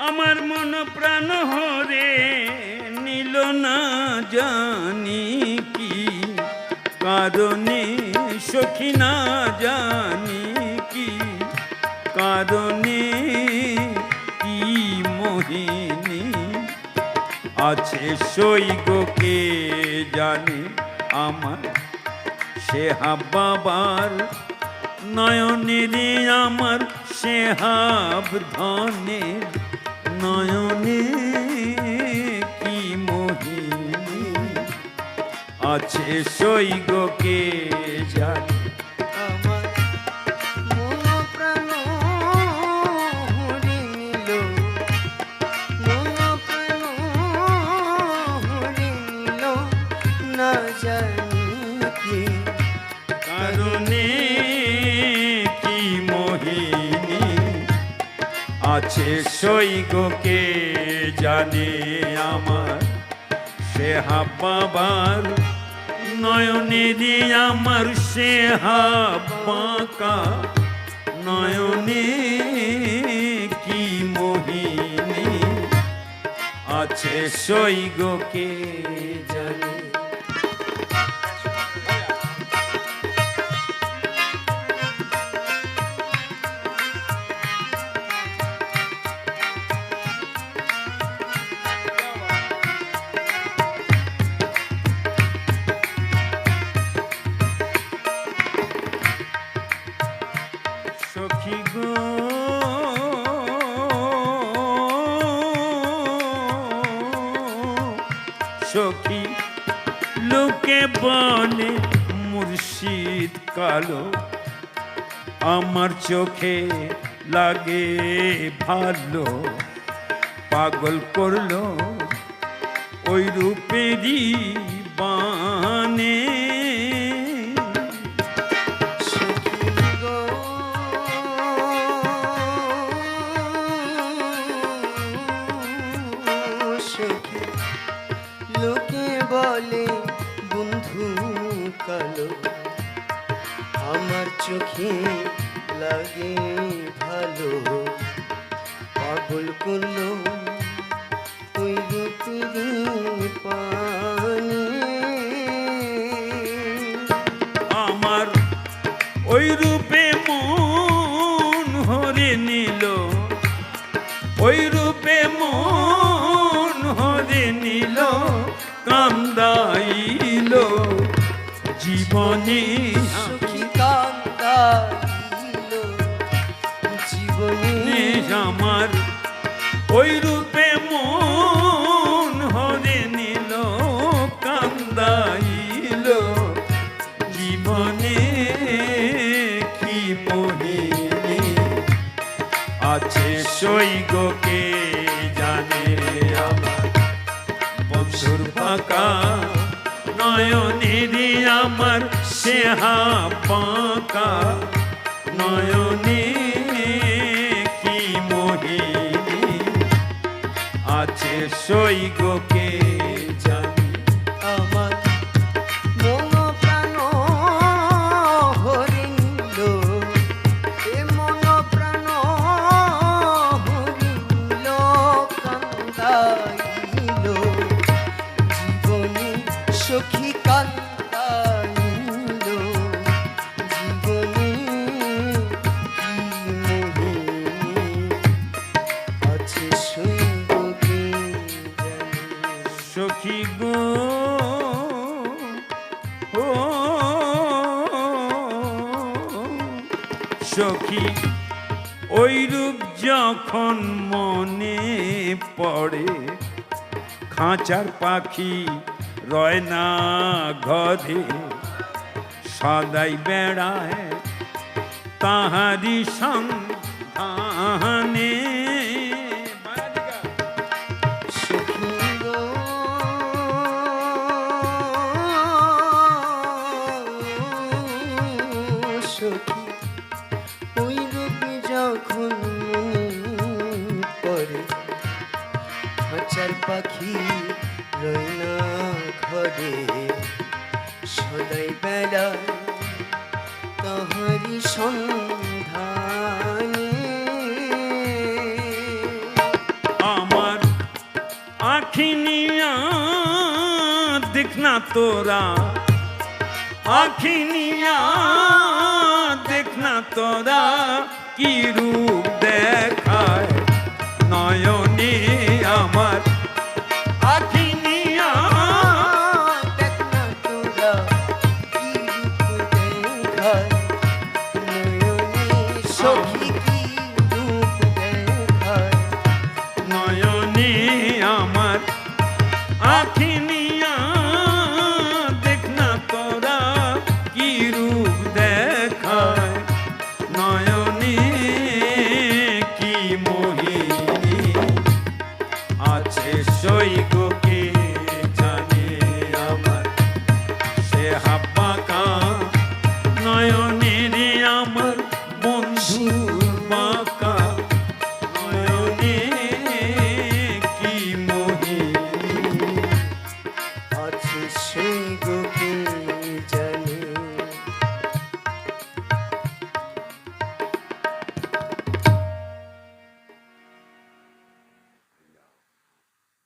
আমার মন প্রাণ হরে নিল না জানি কি কারণে সখী, না জানি কি কারণে, কি মোহিনী আছে সৈগকে জানে আমার সে বাবার নয়নেরে, আমার সে হাব ধনের নয়নে, কি মোহিনী আছে সৈগকে জানে আমার মন প্রাণ হরে নিল, মন প্রাণ হরে নিল, না জানি কি কারণে, কি মোহিনী আছে সৈগকে জানে আমার সে বাবার নয়নেরে, আমার সে বাঁকা নয়নে, কি মোহিনী আছে সৈগকে জানে। সখী গো সখী লোকে বলে মুর্শিদ কালো, আমার চোখে লাগে ভালো, পাগল করলো ওই রূপেরই বানে। লোকে বলে বন্ধু কালো, আমার চোখে লাগে ভালো, পাগল করলো ওই রূপেরই পানে। আমার ওই রূপে মন হরে নিল, ওই রূপে মন হরে নিল, কান্দাইল জীবনে সখী কান্দাইল জীবনে। আমার ওই রূপে মন হরে নিল, কান্দাইল জীবনে, কি মোহিনী আছে সৈগকে জানে আমার বন্ধুর ফাঁকা নয়নেরে, আমার সে বাঁকা নয়নে, কি মোহিনী আছে সৈগকে জানে। আমার মন প্রাণ হরে নিল, এ মন প্রাণ হরে নিল, কান্দাইল জীবনে সখী কান্দাইল জীবনে, কি মোহিনী আছে সৈগকে জানে। সখী গো ও সখী ওই রূপ যখন মনে পড়ে, খাঁচার পাখি রয় না ঘরে, সদাই বেড়ায় তাহারি সন্ধানে। সখী গো সখী ওই রূপে যখন মনে পড়ে, খাঁচার পাখি রয় না ঘরে, সদাই বেড়ায় তাহারি সন্ধানে। আখিনিয়া দেখনা তোরা আখিনিয়া দেখনা তোরা কি রূপ দেখ